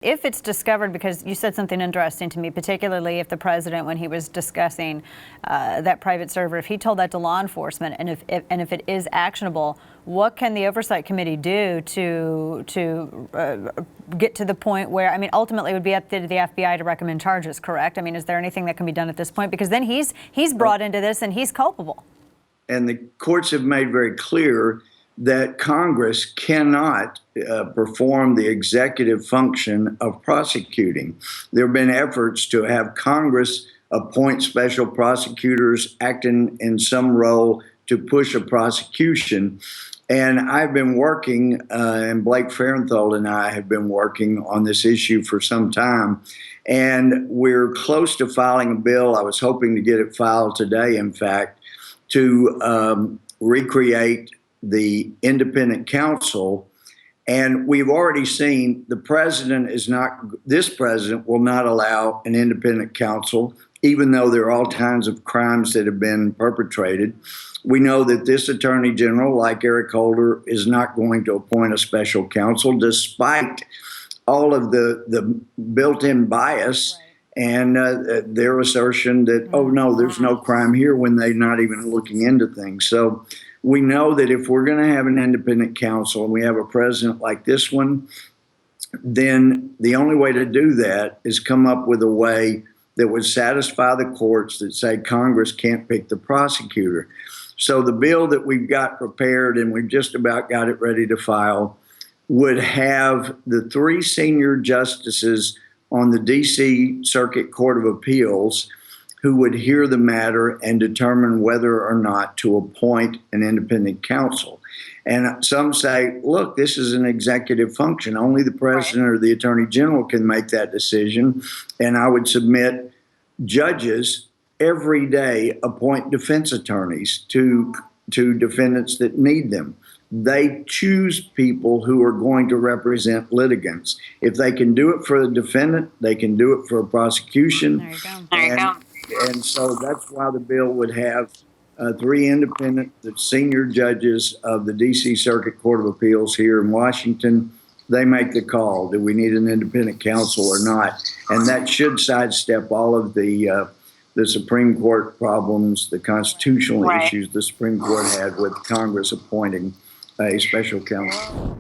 If it's discovered, because you said something interesting to me, particularly if the president, when he was discussing that private server, if he told that to law enforcement, and if it is actionable, what can the oversight committee do to get to the point where, I mean, ultimately it would be up to the FBI to recommend charges, correct? I mean, is there anything that can be done at this point? Because then he's brought into this and he's culpable. And the courts have made very clear that Congress cannot perform the executive function of prosecuting. There have been efforts to have Congress appoint special prosecutors acting in some role to push a prosecution. And I've been working, and Blake Farenthold and I have been working on this issue for some time. And we're close to filing a bill. I was hoping to get it filed today, in fact, to recreate the independent counsel. And we've already seen the president this president will not allow an independent counsel, even though there are all kinds of crimes that have been perpetrated. We know that this attorney general, like Eric Holder, is not going to appoint a special counsel, despite all of the built-in bias and their assertion that, oh, no, there's no crime here, when they're not even looking into things. So we know that if we're going to have an independent counsel and we have a president like this one, then the only way to do that is come up with a way that would satisfy the courts that say Congress can't pick the prosecutor. So the bill that we've got prepared, and we've just about got it ready to file, would have the 3 senior justices on the D.C. Circuit Court of Appeals who would hear the matter and determine whether or not to appoint an independent counsel. And some say, look, this is an executive function. Only the president or the attorney general can make that decision. And I would submit judges every day appoint defense attorneys to defendants that need them. They choose people who are going to represent litigants. If they can do it for the defendant, they can do it for a prosecution. There you go. There you go. And so that's why the bill would have 3 independent senior judges of the D.C. Circuit Court of Appeals here in Washington. They make the call. Do we need an independent counsel or not? And that should sidestep all of the Supreme Court problems, the constitutional issues the Supreme Court had with Congress appointing a special counsel.